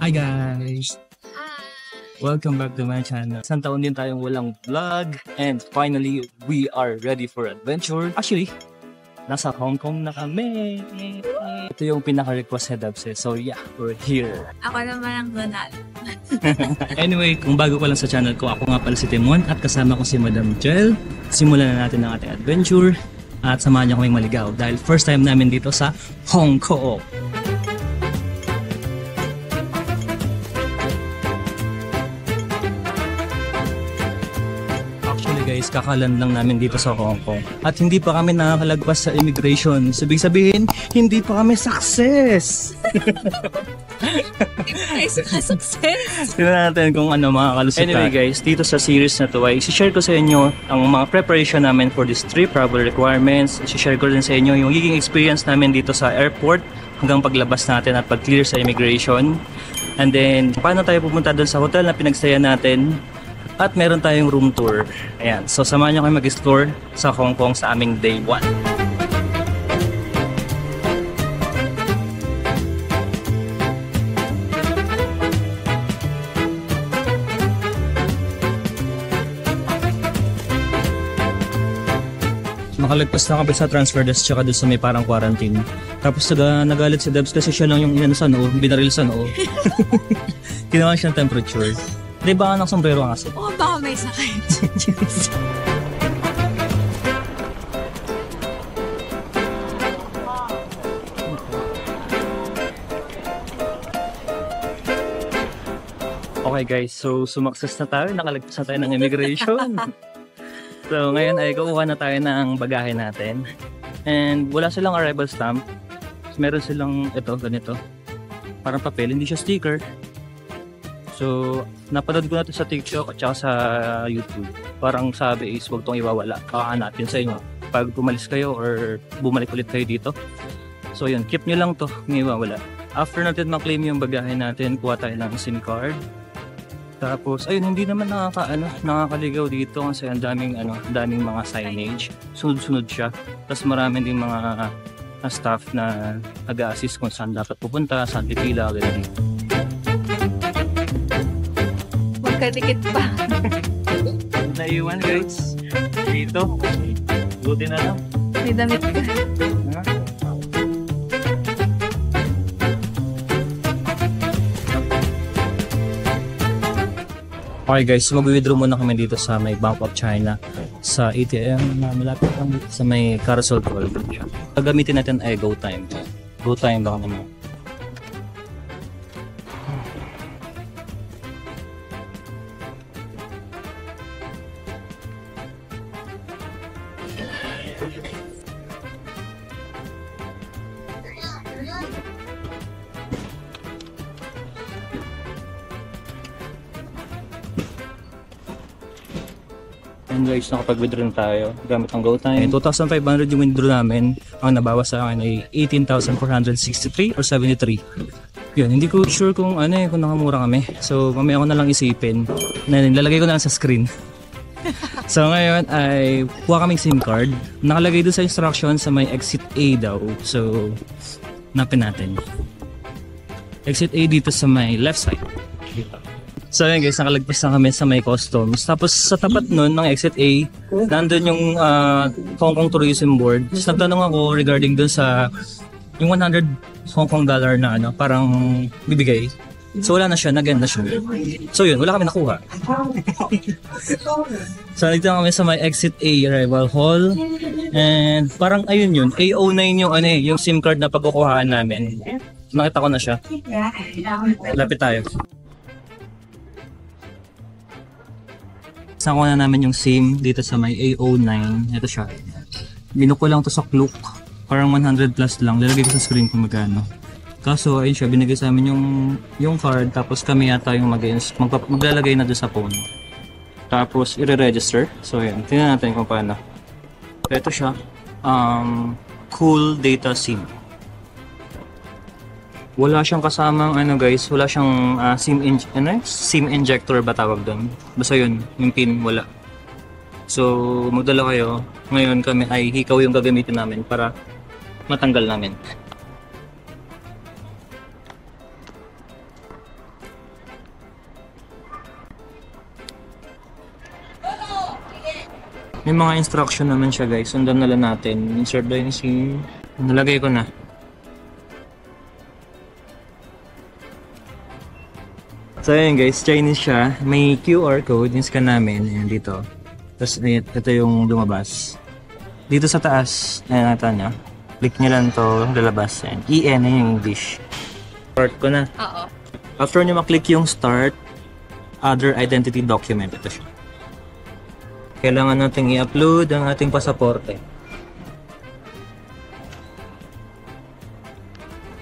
Hi guys! Welcome back to my channel. Isang taon din tayong walang vlog and finally we are ready for adventure. Actually, nasa Hong Kong na kami. Ito yung pinaka-request head up so yeah, we're here. Ako naman ang Donald. Anyway, kung bago ka lang sa channel ko, ako nga pala si Timon at kasama ko si Madam Jel. Simulan na natin ang ating adventure at samahan niyo kaming maligaw dahil first time namin dito sa Hong Kong. Guys, kakalan lang namin dito sa Hong Kong at hindi pa kami nakakalagpas sa immigration. Sabihin sabihin, hindi pa kami success. Success. Tingnan natin kung ano mga kalusutan. Anyway guys, dito sa series na to ay i-share ko sa inyo ang mga preparation namin for this trip, travel requirements. I-share ko din sa inyo yung giging experience namin dito sa airport hanggang paglabas natin at pag-clear sa immigration. And then, paano tayo pupunta doon sa hotel na pinagstayan natin. At meron tayong room tour. Ayan. So, samahan nyo kayo mag-explore sa Hong Kong sa aming day 1. Nakalagpas na kami sa transfer desk tsaka doon sa may parang quarantine. Tapos nagalit si Debs kasi siya lang yung inano sa noo, binaril sa noo. Ginawa siyang temperature. Di ba anak sombrero ang aso? Oo, baka may sakit. Okay guys, so sumakses na tayo, nakalagpas na tayo ng immigration. So ngayon ay kukuha na tayo ng bagahe natin. And wala silang arrival stamp. Meron silang ito, ganito. Parang papel, hindi siya sticker. So, napanood ko natin sa TikTok at saka sa YouTube. Parang sabi is, huwag itong iwawala. Kakahanapin sa inyo. Pag umalis kayo or bumalik ulit kayo dito. So, yun. Keep nyo lang to. Hindi iwawala. After natin maklaim yung bagahe natin, kuha tayo ng SIM card. Tapos, ayun, hindi naman nakakaligaw dito kasi ang daming mga signage. Sunod-sunod siya. Tapos marami din mga staff na nag-a-assist kung saan dapat pupunta, saan pipila, ganyan. Magkadikit pa. Naiwan guys. Dito. Buti na lang. May damit ka. Okay guys, mag-withdraw muna kami dito sa may Bank of China sa ATM na malapit lang sa may Carousel Road. Gagamitin natin ay GoTime. GoTime baka naman. And guys, nakapag-withdraw na tayo gamit ang GoTime. 2,500 yung withdraw namin. Ang nabawas sa akin ay 18,463 or 73. Yun, hindi ko sure kung kung nakamura kami. So, mamaya ko na lang isipin. Nilalagay ko na lang sa screen. So, ngayon ay kuha kaming SIM card. Nakalagay doon sa instruction sa may exit A daw. So, napin natin. Exit A dito sa may left side. Dito. So ayun guys, nakalagpas na kami sa may customs. Tapos sa tapat nun ng exit A, nandun yung Hong Kong Tourism Board. Tapos nagtanong ako regarding dun sa yung 100 Hong Kong dollar na parang bibigay. So wala na siya, nag-end na siya. So yun, wala kami nakuha. So nandito kami sa may exit A arrival hall. And parang ayun yun, A09 yung yung SIM card na pagkukuhaan namin. Nakita ko na siya. Lapit tayo. Nakuha na namin yung SIM dito sa may A09. Ito siya. Binuko lang to sa Klook. Parang 100 plus lang. Lalagay ko sa screen kung magkano. Kaso ayun siya, binigay sa amin yung card. Tapos kami yata yung maglalagay na doon sa phone. Tapos i-register. So yun, tingnan natin kung paano. Ito siya. Cool Data SIM. Wala siyang kasamang guys, wala siyang SIM injector ba tawag doon. Basta yun, yung pin wala. So magdala kayo. Ngayon kami ay hikaw yung gagamitin namin para matanggal namin. May mga instruction naman siya guys. Sundan na lang natin. Insert daw yung SIM. Nalagay ko na. So ayun guys, Chinese siya. May QR code, yung scan namin. Ayan dito. Tapos ito yung lumabas. Dito sa taas, ayan natin nyo. Click nyo lang to, lalabas. Ayan. EN, ayan yung English. Start ko na. Oo. After nyo maklik yung start, other identity document. Ito siya. Kailangan natin i-upload ang ating pasaporte.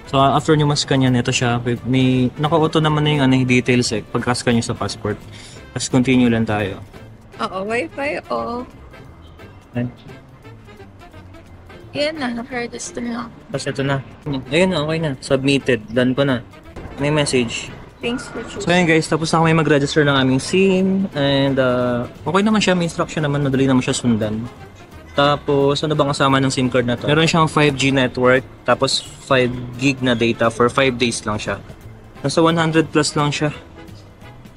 So after nyo mascan yan, ito siya. May naka-auto naman na yung details pagka-scan nyo sa passport. Tapos continue lang tayo. Oo, wifi off. Ayan. Yan na, naka-register na. Tapos ito na. Ayun na, okay na. Submitted. Done ko na. May message. Thanks for choosing. So ayun guys, tapos na kami mag-register ng aming SIM. And okay naman siya. May instruction naman. Madali naman siya sundan. Tapos, ano bang kasama ng SIM card na to? Meron siyang 5G network, tapos 5 gig na data for 5 days lang siya. Nasa 100 plus lang siya.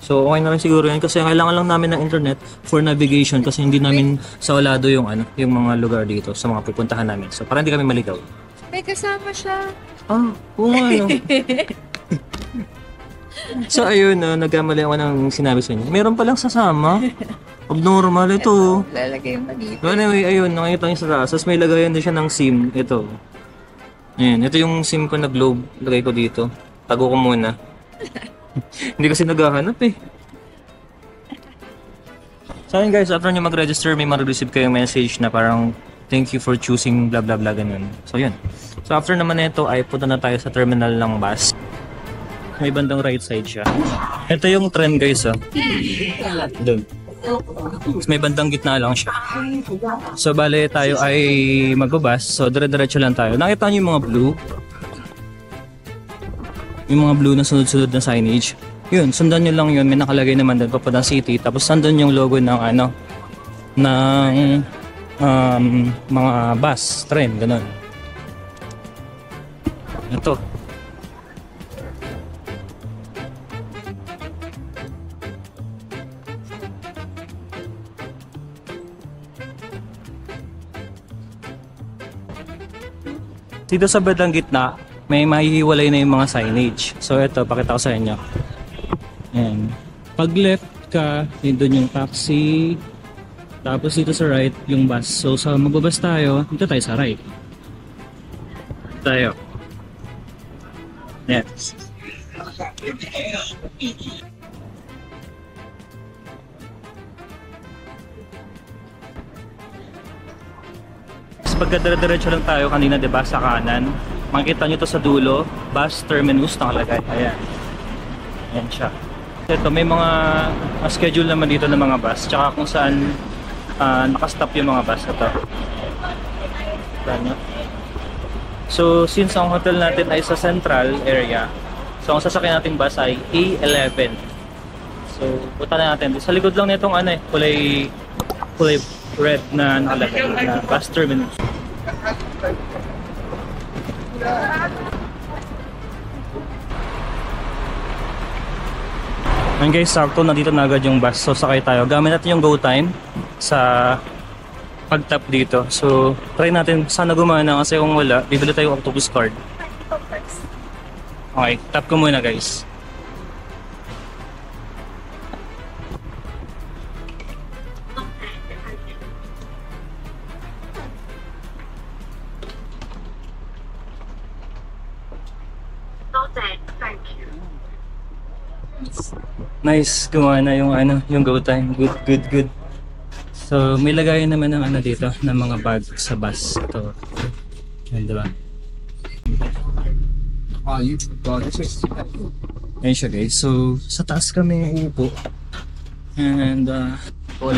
So, okay na rin siguro yan kasi kailangan lang namin ng internet for navigation kasi hindi namin sawalado yung yung mga lugar dito sa mga pupuntahan namin. So, para hindi kami maligaw. May kasama siya. Ah, oo nga no. So, ayun, nagkamali ako ng sinabi sa inyo. Meron palang sasama. Abnormal ito. Lalagay mo dito. So anyway, ayun, nakita niyo sa taas. Tapos may lagayan din siya ng SIM. Ito. Ayan, ito yung SIM ko na Globe. Lagay ko dito. Tago ko muna. Hindi kasi naghahanap eh. So ayun guys, after nyo mag-register, may ma-receive kayong message na parang thank you for choosing blah blah blah ganun. So yun. So after naman nito ay punta na tayo sa terminal ng bus. May bandang right side siya. Ito yung trend guys doon. Tapos may bandang gitna lang siya. So bale tayo ay magbabas. So dire-diretso lang tayo. Nakita niyo yung mga blue? Yung mga blue na sunod-sunod na signage. Yun, sundan nyo lang yun. May nakalagay naman doon papuntang city. Tapos sundan yung logo ng ng mga bus, train, ganun. Ito. Dito sa bandang gitna, may mahihiwalay na yung mga signage. So ito, pakita ko sa inyo. Ayan. Pag left ka, yun doon yung taxi. Tapos dito sa right, yung bus. So sa magbabas tayo, dito tayo sa right. Tayo. Yes. Pagkadire-diretso lang tayo kanina, diba, sa kanan. Makikita nyo to sa dulo, bus terminus nakalagay. Ayan. Ayan siya. Ito, may mga schedule naman dito ng mga bus. Tsaka kung saan nakastop yung mga bus. Ito. So, since ang hotel natin ay sa central area, so ang sasakyan nating bus ay A11. So, punta na natin. Sa likod lang nitong kulay red na nakalagay na bus terminus. And guys, sakto na dito na agad yung bus. So sakay tayo. Gamit natin yung GoTime sa pag-tap dito. So try natin. Sana gumana kasi kung wala, bibili tayo yung octopus card. Okay, tap ko muna guys. Nice, gumana yung yung GoTime. Good. So, may lagayan naman ng ano dito, ng mga bag sa bus. Ito. Yan, diba? Ayun siya guys. So, sa taas kami uupo. And,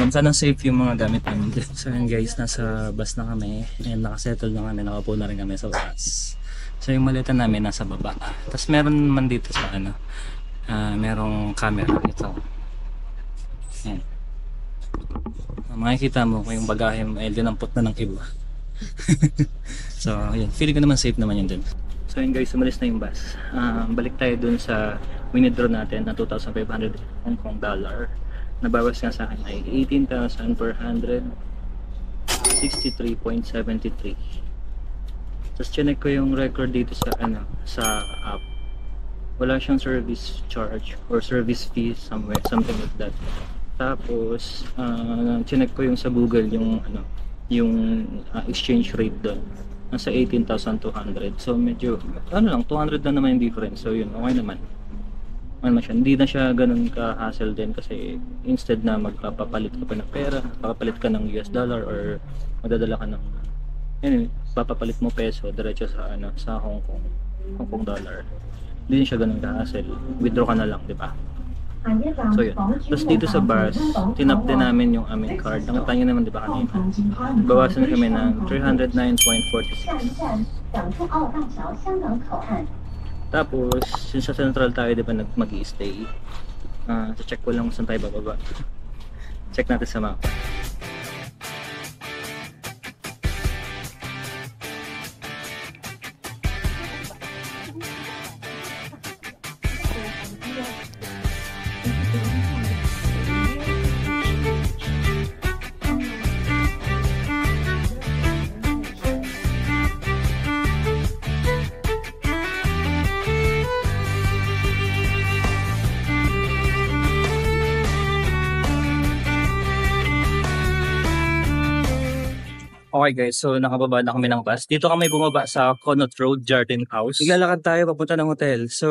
sana safe yung mga gamit namin. So yun guys, nasa bus na kami. And nakasettle na kami, nakaupo na rin kami sa bus. So yung maleta namin nasa baba. Tapos meron man dito sa ano, merong camera ito. Yan. Makikita mo kung yung bagahe mo ay dinampot na ng iba. So yun, feeling ko naman safe naman yun dun. So yun guys, umalis na yung bus. Balik tayo dun sa winidraw natin na 2,500 Hong Kong dollar. Nabawas nga sa akin ay 18,463.73. Tapos chinek ko yung record dito sa ano, sa app. Wala siyang service charge or service fee somewhere, something like that. Tapos chinek ko yung sa Google yung ano, yung exchange rate doon. Nasa 18,200. So medyo ano lang, 200 na naman yung difference. So yun, okay naman. Ano siya, hindi na siya ganun ka-hassle din kasi instead na magpapalit ka pa ng pera, papapalit ka ng US dollar or magdadala ka ng papapalit mo peso diretso sa ano, sa Hong Kong dollar. Hindi siya ganun ka-hassle. Withdraw ka na lang, di ba? So yun. Tapos dito sa bus, tinap din namin yung aming card. Nakita nyo naman, di ba kanina? Bawasan kami ng 309.46. Tapos, since sa central tayo, di ba mag-i-stay? Check ko lang kung saan tayo bababa. Check natin sa map. Okay guys, so nakababa na kami ng bus. Dito kami bumaba sa Connaught Road, Jardine House. Iglalakad tayo papunta ng hotel. So,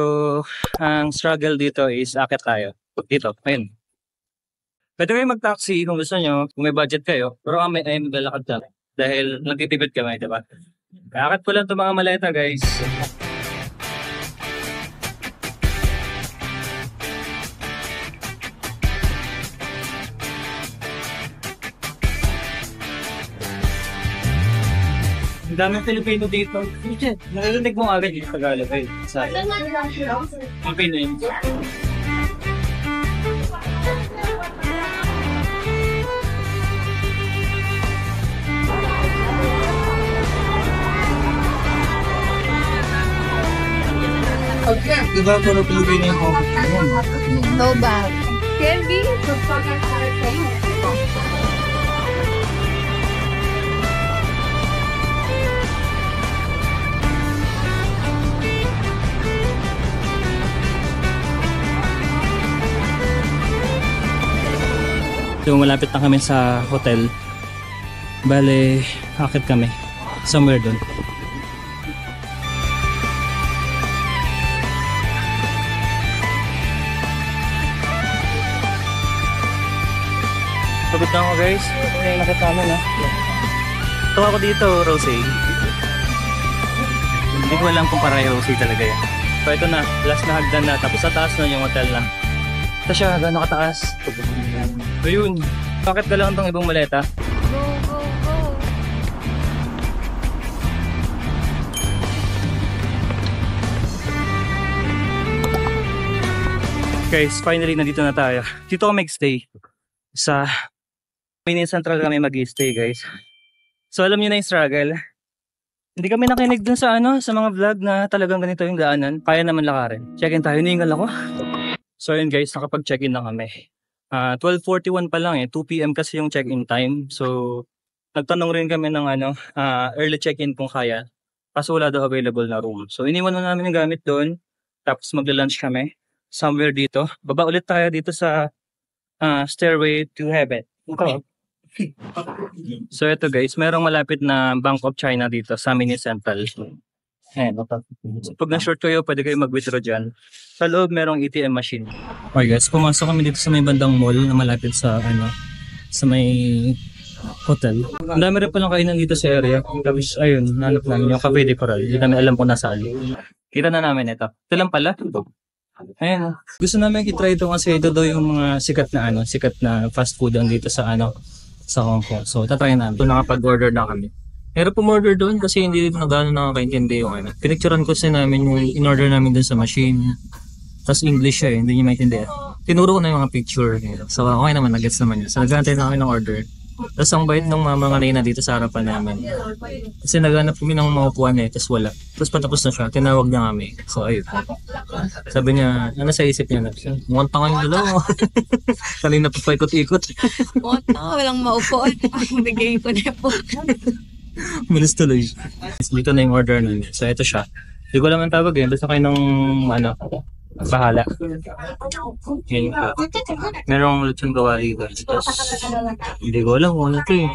ang struggle dito is akit tayo. Dito, ayun. Pwede kayo mag-taxi kung gusto nyo, kung may budget kayo. Pero kami ay maglalakad tayo. Dahil nagtitipid kami, diba? Akit ko lang itong mga maleta guys. Ang daming Pilipino dito. Narinig mo agad yung Tagalog eh. Sayang. Okay na yun. Okay. Diba puro Pilipino yung No bag. Kelby? So malapit na kami sa hotel. Bale, akit kami. Somewhere doon. Pagod na ako guys. Ay, nakita namin ha. Ito ako dito, Rosie. Hindi ko alam kung para yung Rosie talaga yan. So ito na, last na hagdan na. Tapos sa taas na yung hotel na. Ito siya, gano'ng kataas. Ayun, bakit ka lang itong ibang maleta? Go, go, go. Guys, finally nandito na tayo. Dito kami mag-stay. Sa Mini Central kami mag-stay guys. So alam niyo na yung struggle. Hindi kami nakinig dun sa ano, sa mga vlog na talagang ganito yung daanan. Kaya naman lakarin. Check-in tayo, hiningal ako. So yun guys, nakapag-check-in na kami. 12:41 pa lang 2 PM kasi yung check-in time. So nagtanong rin kami ng ano, early check-in kung kaya. Kaso wala daw available na room. So iniwan na namin yung gamit doon. Tapos magla-lunch kami somewhere dito. Baba ulit tayo dito sa Stairway to Heaven. Okay. So ito guys, merong malapit na Bank of China dito sa Mini Central. Ayan, so, pag na-short kayo, pwede kayo mag-withdraw dyan. Sa loob, merong ATM machine. Okay guys, pumasok kami dito sa may bandang mall na malapit sa ano, sa may hotel. Ang dami rin palang kainan dito sa area. Tapos, ayun, nanap namin yung Cafe de Coral. Hindi namin alam kung nasaan. Kita na namin ito. Ito lang pala. Ayan. Gusto namin i-try ito kasi ito daw yung mga sikat na fast food ang dito sa sa Hong Kong. So, tatry namin. So, nakapag-order na kami. Pero pumorder doon kasi hindi na gano'n nakakaintindi yung Pinicturean ko sa namin yung in-order namin doon sa machine. Tapos English siya hindi niya maintindihan. Tinuro ko na yung mga picture. So, okay naman, nag-gets naman yun. So, nag-antay na kami ng order. Tapos ang bait ng mga na dito sa harapan namin. Kasi naghanap kami ng mga upuan tapos wala. Tapos patapos na siya, tinawag niya kami. So ayun. Sabi niya, ano sa isip niya? Mukhang tanga yung dalawa. Kanina pa paikot-ikot. Walang maupuan. Bigay ko na po. Malis tuloy. Dito na yung order namin. So ito siya. Hindi ko alam ang tawag basta kayo ng bahala. Yan po. Merong lechon kawali guys. Tapos, hindi ko alam kung ano ito eh.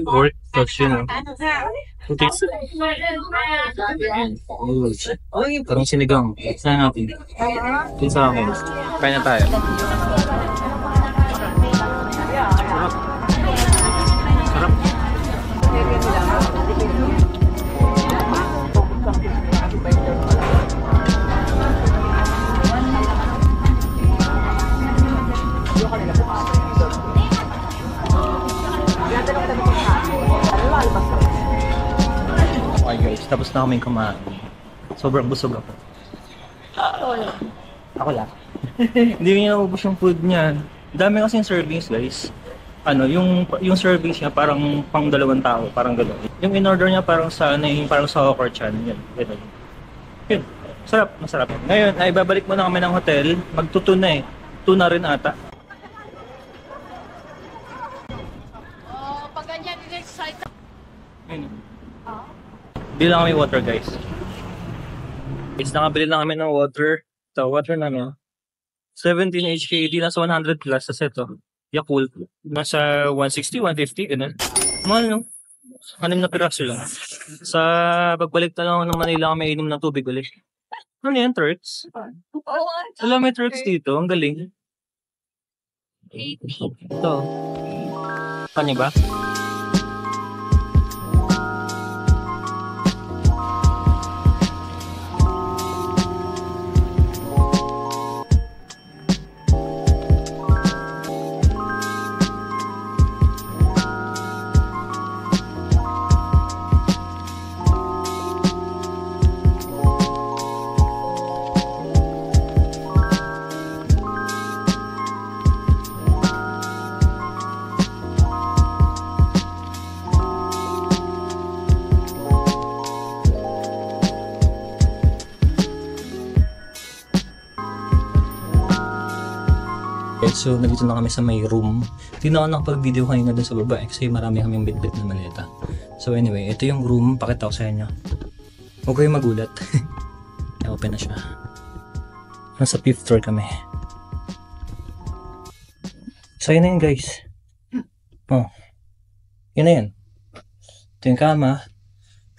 Pork, tapos yun. Parang sinigang. Saan natin? Ito sa akin. Kaya na tayo. Sarap. Okay guys, tapos na kaming kumain. Sobrang busog ako. Ako lang. Hindi niya naubos yung food niya. Dami kasi yung servings guys. Yung servings niya parang pang 2 tao, parang gano'n. Yung in-order niya parang sa parang sa hawker chan, yun, gano'n. Yun, masarap. Ngayon, ay babalik muna kami ng hotel. Magtutuna eh. Tuna rin ata. Pag ganyan, excited. Ayun. Bili lang kami water guys. Nakabili lang kami ng water. Ito, water namin. 17 HKD, nasa 100 plus sa seto. Yakult. Nasa 160, 150, ganun. Mahal no? 6 na piraso lang. Sa pagbalik na lang ng Manila kami inom ng tubig ulit. Ano yan, Turks? Alam, may Turks dito. Ang galing. Ito. Kanya ba? So, nandito na kami sa may room. Hindi na ako nakapag-video kanina dun sa baba kasi marami kaming bit-bit na maleta. So anyway, ito yung room. Pakita ko sa inyo. Huwag kayong magulat. Open na siya. Nasa 5th floor kami. So yun na yun guys. Oh. Yun na yun. Ito yung kama.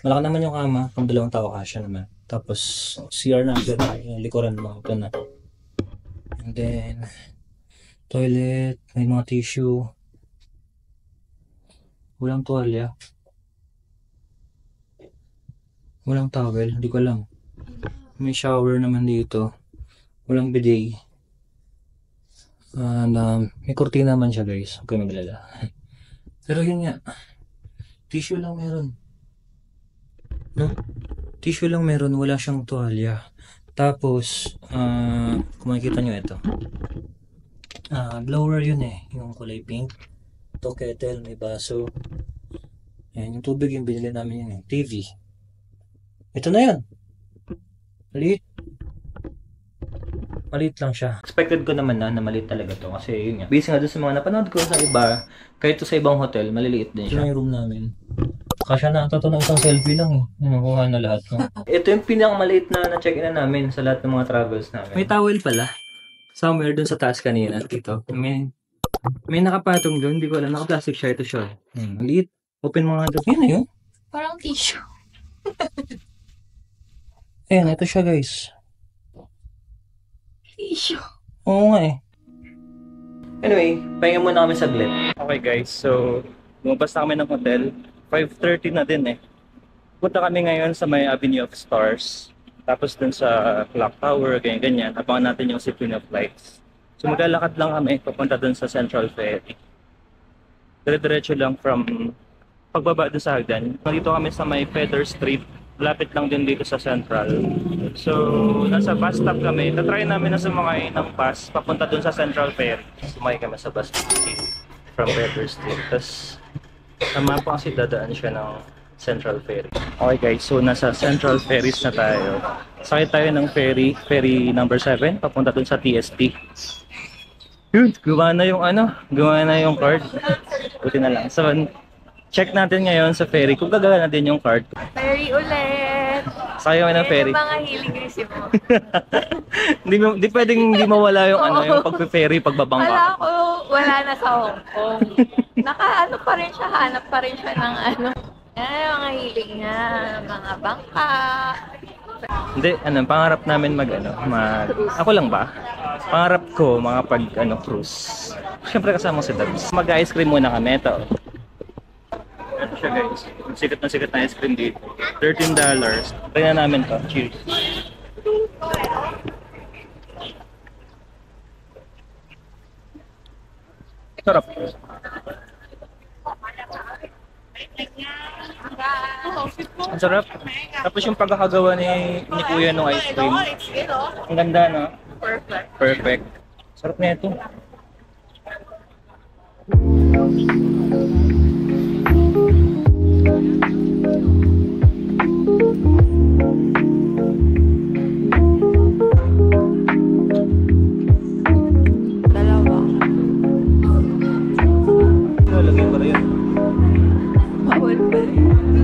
Malaki naman yung kama. Kung 2 tao kasya naman. Tapos CR na. Yung likuran mo. Ito na. And then toilet, may mga tissue. Walang tuwalya. Walang towel, hindi ko alam. May shower naman dito. Walang bidet. And may kurtina naman siya guys. Huwag kayo maglala. Pero yun nga. Tissue lang meron. No? Tissue lang meron. Wala siyang tuwalya. Tapos, kung makikita nyo ito. Blower yun eh, yung kulay pink. Ito kettle, may baso. Ayan, yung tubig yung binili namin yun. TV. Ito na yun. Maliit lang siya. Expected ko naman na maliit talaga to kasi yun nga. Based nga doon sa mga napanood ko sa iba, kahit to sa ibang hotel, maliliit din siya. Ito yung room namin. Kasya na ito na isang selfie lang eh. Nakuha na lahat. Ito yung pinakamaliit na check-in na namin sa lahat ng mga travels namin. May towel pala. Somewhere dun sa taas kanina. Dito. May nakapatong dun. Hindi ko alam. Naka-plastic siya. Ito siya. Maliit. Open mo nga doon. Yan na yun. Parang tissue. Ayan. Ito siya guys. Tissue. Oo nga eh. Anyway, pahinga muna kami saglit. Okay guys, so lumabas na kami ng hotel. 5:30 na din eh. Punta kami ngayon sa may Avenue of Stars. Tapos dun sa Clock Tower, ganyan-ganyan. Abangan natin yung Symphony of Lights. So maglalakad lang kami papunta dun sa Central Ferry. Dire-diretso lang from pagbaba dun sa hagdan. Nandito kami sa may Feather Street. Lapit lang din dito sa Central. So, nasa bus stop kami. Tatry namin na sumakay ng bus papunta dun sa Central Ferry. Sumakay kami sa bus stop from Feather Street. Tapos, naman po kasi dadaan siya ng Central Ferry. Okay guys, so nasa Central Ferries na tayo. Sakay tayo ng ferry number 7, papunta dun sa TST. Yun, gumana yung gumana yung card. Buti na lang. So, check natin ngayon sa ferry kung gagana din yung card. Ferry ulit! Sakay kami ng ferry. Yung mga hiling receive mo. Hindi pwedeng hindi mawala yung yung pagpe-ferry pagbabangka. Wala ko, wala na sa Hong Kong. Pa rin siya, hanap pa rin siya ng mga hiling niya, mga bangka. Hindi, pangarap namin ako lang ba? Pangarap ko cruise. Siyempre kasama si Dabs. Mag-ice cream muna kami, ito. Ano siya guys? Sikat na ice cream dito. $13. Try na namin to. Cheers. Sarap. Ang sarap. Tapos yung pagkakagawa ni Kuya ng ice cream. Ang ganda, no? Perfect. Sarap na ito. Dalawa. Lagay pa rin. Bawal pa rin.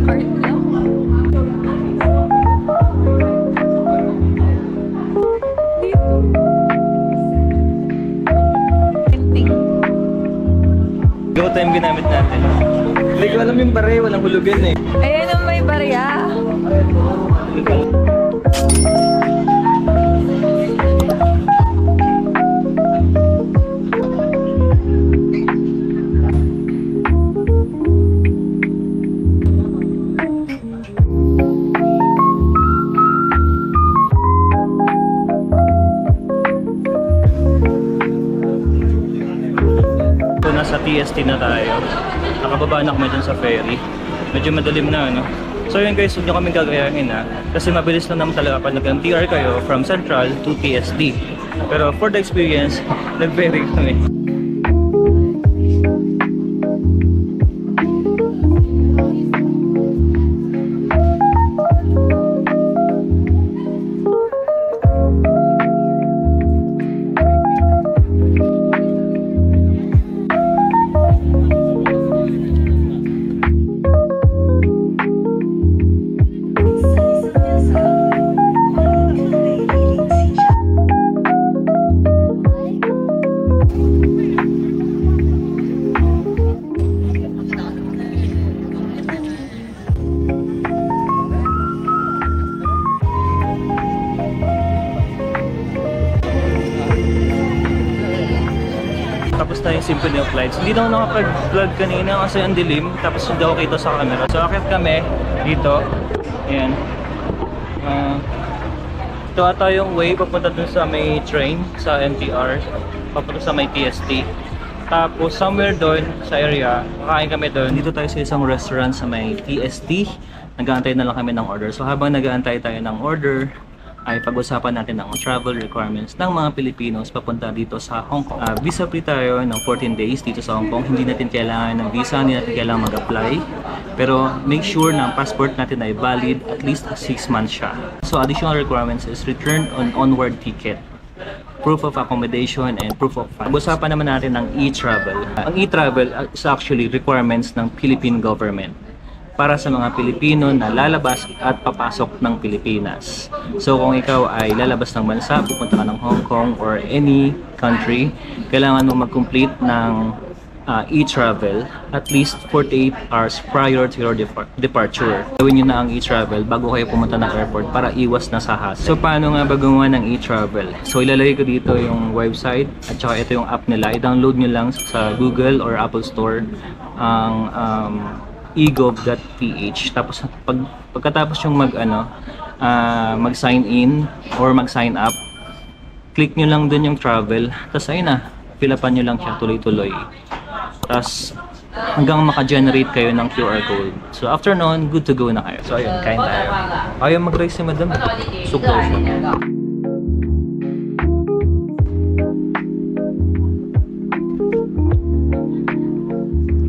Card lang. Dito. Go time ginamit natin. Hindi ko alam yung bare, walang hulugan eh. Ayan ang may barya. Nasa TST na tayo. Nakababa na kami dun sa ferry. Medyo madilim na, So yun guys, huwag nyo kaming gagayahin kasi mabilis lang naman talaga pag nag-MTR kayo from Central to TST. Pero for the experience, nag-ferry kami. Tapos na yung Symphony of Lights. Hindi na ako nakapag-vlog kanina kasi ang dilim. Tapos hindi ako kita sa camera. So akit kami dito. Ayan. Ito ata yung way papunta dun sa may train sa MTR. Papunta sa may TST. Tapos somewhere doon sa area, kakain kami doon. Dito tayo sa isang restaurant sa may TST. Nag-aantay na lang kami ng order. So habang nag-aantay tayo ng order, ay pag-usapan natin ang travel requirements ng mga Pilipinos papunta dito sa Hong Kong. Visa free tayo ng 14 days dito sa Hong Kong. Hindi natin kailangan ng visa, hindi natin kailangan mag-apply. Pero make sure na ang passport natin ay valid at least 6 months siya. So additional requirements is return on onward ticket, proof of accommodation, and proof of funds. Pag-usapan naman natin ng e-travel. Ang e-travel is actually requirements ng Philippine government para sa mga Pilipino na lalabas at papasok ng Pilipinas. So kung ikaw ay lalabas ng bansa, pupunta ka ng Hong Kong or any country, kailangan mo mag-complete ng e-travel at least 48 hours prior to your departure. Gawin nyo na ang e-travel bago kayo pumunta ng airport para iwas na sa hassle. So paano nga ba gumawa ng e-travel? So ilalagay ko dito yung website at saka ito yung app nila. I-download nyo lang sa Google or Apple Store ang egov.ph. Tapos pagkatapos yung mag-sign in or mag-sign up, click nyo lang dun yung travel. Tapos ayun na, fill upan nyo lang siya tuloy-tuloy. Tapos hanggang maka-generate kayo ng QR code. So after nun, good to go na kayo. So ayun, kain tayo. Ayaw mag-rice si madam. Suklaw siya.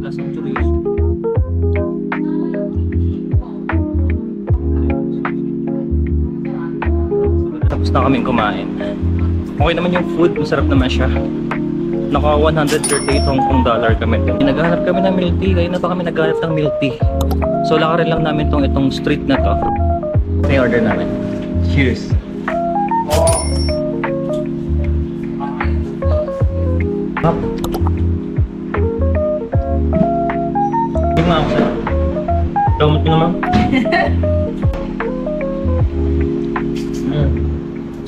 Lasang chorizo. Tapos na kaming kumain. Okay naman yung food, masarap naman siya. Naka 138 Hong Kong dollar kami. Naghahanap kami ng milk tea, kaya na pa kami naghahanap ng milk tea. So lakarin lang namin itong street na to. May order namin. Cheers! Hap! Hindi nga ako sa'yo. Damot mo naman.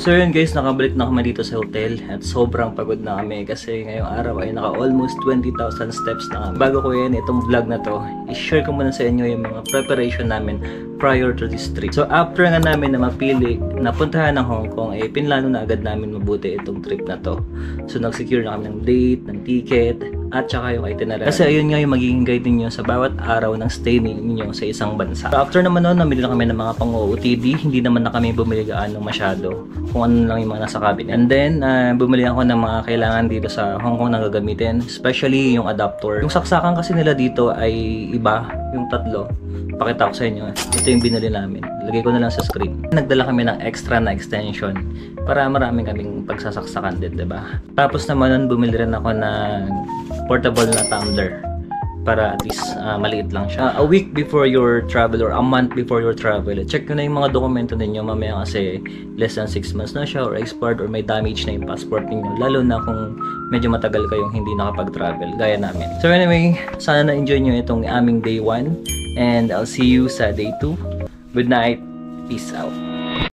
So yun guys, nakabalik na kami dito sa hotel at sobrang pagod na kami kasi ngayong araw ay naka almost 20,000 steps na kami. Bago ko yan, itong vlog na to, i-share ko muna sa inyo yung mga preparation namin prior to this trip. So after nga namin na mapili na puntahan ng Hong Kong, eh pinlano na agad namin mabuti itong trip na to. So nag-secure na kami ng date, ng ticket, at saka yung itinerary. Kasi ayun nga yung magiging guide ninyo sa bawat araw ng stay ninyo sa isang bansa. So after naman nun, namili na kami ng mga pang-OOTD. Hindi naman na kami bumili gaano masyado. Kung ano lang yung mga nasa cabinet. And then, bumili ako ng mga kailangan dito sa Hong Kong na gagamitin. Especially yung adapter. Yung saksakan kasi nila dito ay iba. Yung tatlo. Pakita ko sa inyo. Ito yung binili namin. Lagay ko na lang sa screen. Nagdala kami ng extra na extension para maraming kaming pagsasaksakan din, diba? Tapos naman nun, bumili rin ako ng portable na tumbler para at least maliit lang siya. A week before your travel or a month before your travel, check nyo na yung mga dokumento ninyo mamaya kasi less than 6 months na siya or expired or may damage na yung passport ninyo, lalo na kung medyo matagal kayong hindi nakapag-travel gaya namin. So anyway, sana na-enjoy nyo itong aming day 1 and I'll see you sa day 2. Good night. Peace out.